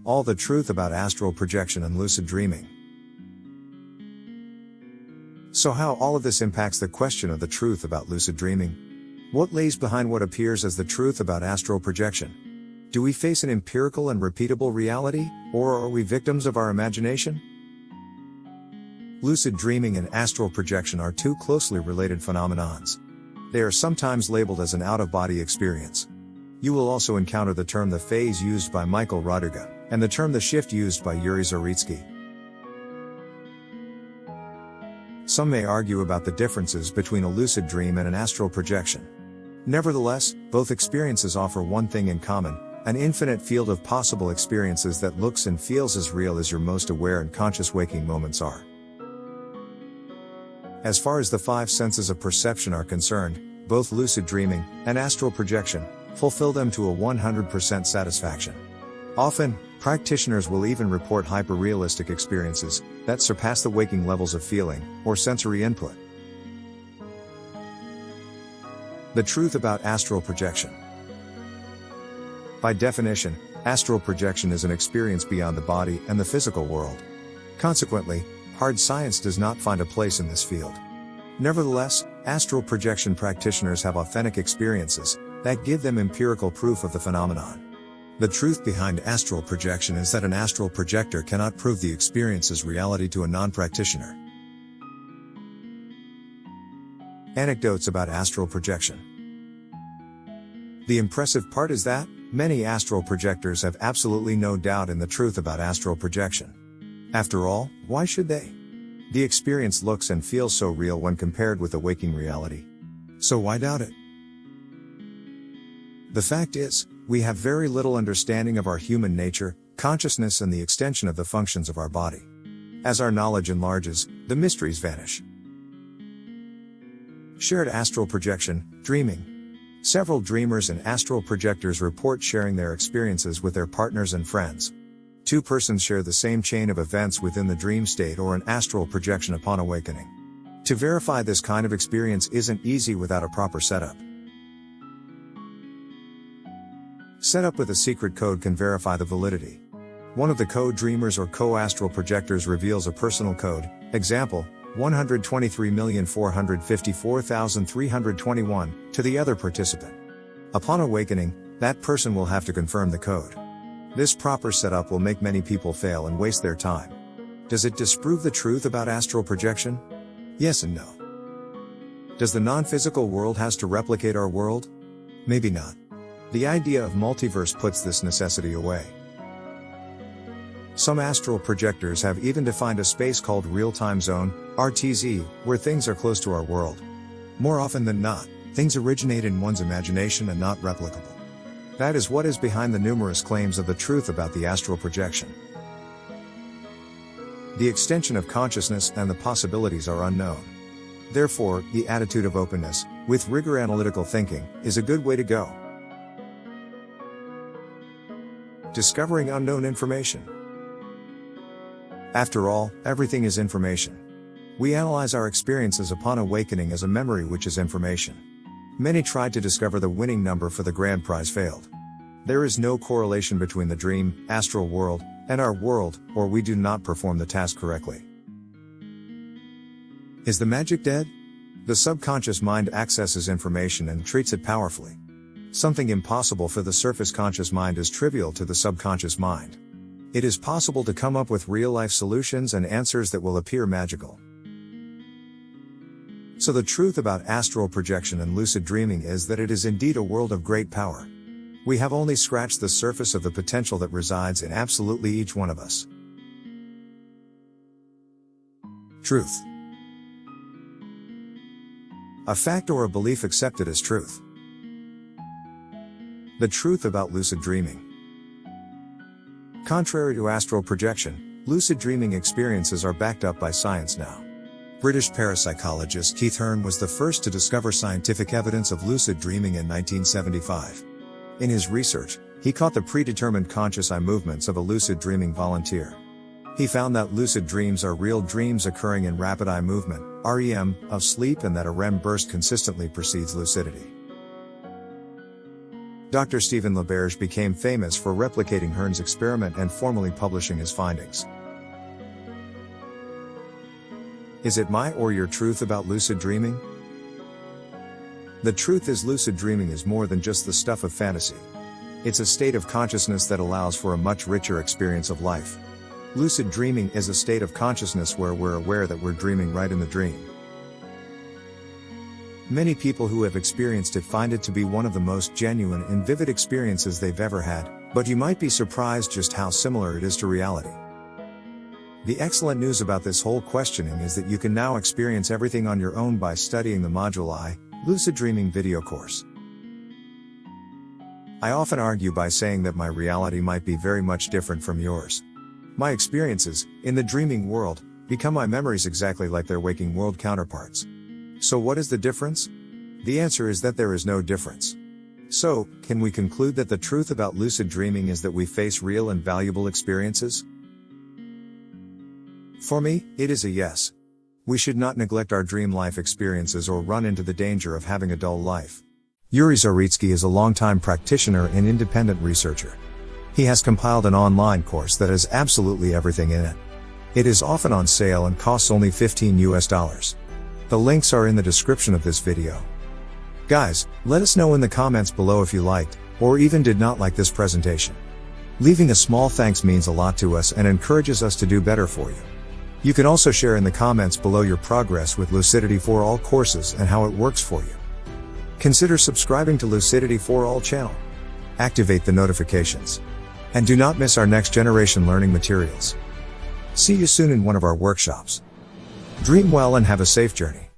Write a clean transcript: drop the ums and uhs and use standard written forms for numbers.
All the truth about astral projection and lucid dreaming. So how all of this impacts the question of the truth about lucid dreaming? What lays behind what appears as the truth about astral projection? Do we face an empirical and repeatable reality, or are we victims of our imagination? Lucid dreaming and astral projection are two closely related phenomenons. They are sometimes labeled as an out-of-body experience. You will also encounter the term the phase used by Michael Raduga, and the term the shift used by Youri Zaritski. Some may argue about the differences between a lucid dream and an astral projection. Nevertheless, both experiences offer one thing in common: an infinite field of possible experiences that looks and feels as real as your most aware and conscious waking moments are. As far as the five senses of perception are concerned, both lucid dreaming and astral projection fulfill them to a 100% satisfaction. Often, practitioners will even report hyper-realistic experiences that surpass the waking levels of feeling or sensory input. The truth about astral projection. By definition, astral projection is an experience beyond the body and the physical world. Consequently, hard science does not find a place in this field. Nevertheless, astral projection practitioners have authentic experiences that give them empirical proof of the phenomenon. The truth behind astral projection is that an astral projector cannot prove the experience's reality to a non-practitioner. Anecdotes about astral projection. The impressive part is that many astral projectors have absolutely no doubt in the truth about astral projection. After all, why should they? The experience looks and feels so real when compared with the waking reality. So why doubt it? The fact is, we have very little understanding of our human nature, consciousness, and the extension of the functions of our body. As our knowledge enlarges, the mysteries vanish. Shared astral projection, dreaming. Several dreamers and astral projectors report sharing their experiences with their partners and friends. Two persons share the same chain of events within the dream state or an astral projection upon awakening. To verify this kind of experience isn't easy without a proper setup. Setup with a secret code can verify the validity. One of the co-dreamers or co-astral projectors reveals a personal code, example, 123,454,321, to the other participant. Upon awakening, that person will have to confirm the code. This proper setup will make many people fail and waste their time. Does it disprove the truth about astral projection? Yes and no. Does the non-physical world has to replicate our world? Maybe not. The idea of multiverse puts this necessity away. Some astral projectors have even defined a space called real-time zone, RTZ, where things are close to our world. More often than not, things originate in one's imagination and not replicable. That is what is behind the numerous claims of the truth about the astral projection. The extension of consciousness and the possibilities are unknown. Therefore, the attitude of openness, with rigor analytical thinking, is a good way to go. Discovering unknown information. After all, everything is information. We analyze our experiences upon awakening as a memory, which is information. Many tried to discover the winning number for the grand prize failed. There is no correlation between the dream, astral world, and our world, or we do not perform the task correctly. Is the magic dead? The subconscious mind accesses information and treats it powerfully. Something impossible for the surface conscious mind is trivial to the subconscious mind. It is possible to come up with real-life solutions and answers that will appear magical. So the truth about astral projection and lucid dreaming is that it is indeed a world of great power. We have only scratched the surface of the potential that resides in absolutely each one of us. Truth. A fact or a belief accepted as truth. The truth about lucid dreaming. Contrary to astral projection, lucid dreaming experiences are backed up by science now. British parapsychologist Keith Hearne was the first to discover scientific evidence of lucid dreaming in 1975. In his research, he caught the predetermined conscious eye movements of a lucid dreaming volunteer. He found that lucid dreams are real dreams occurring in rapid eye movement, REM, of sleep, and that a REM burst consistently precedes lucidity. Dr. Stephen LaBerge became famous for replicating Hearn's experiment and formally publishing his findings. Is it my or your truth about lucid dreaming? The truth is, lucid dreaming is more than just the stuff of fantasy. It's a state of consciousness that allows for a much richer experience of life. Lucid dreaming is a state of consciousness where we're aware that we're dreaming right in the dream. Many people who have experienced it find it to be one of the most genuine and vivid experiences they've ever had, but you might be surprised just how similar it is to reality. The excellent news about this whole questioning is that you can now experience everything on your own by studying the Module I, Lucid Dreaming video course. I often argue by saying that my reality might be very much different from yours. My experiences, in the dreaming world, become my memories exactly like their waking world counterparts. So what is the difference? The answer is that there is no difference. So, can we conclude that the truth about lucid dreaming is that we face real and valuable experiences? For me, it is a yes. We should not neglect our dream life experiences or run into the danger of having a dull life. Youri Zaritski is a longtime practitioner and independent researcher. He has compiled an online course that has absolutely everything in it. It is often on sale and costs only $15. The links are in the description of this video. Guys, let us know in the comments below if you liked, or even did not like this presentation. Leaving a small thanks means a lot to us and encourages us to do better for you. You can also share in the comments below your progress with Lucidity for All courses and how it works for you. Consider subscribing to Lucidity for All channel. Activate the notifications. And do not miss our next generation learning materials. See you soon in one of our workshops. Dream well and have a safe journey.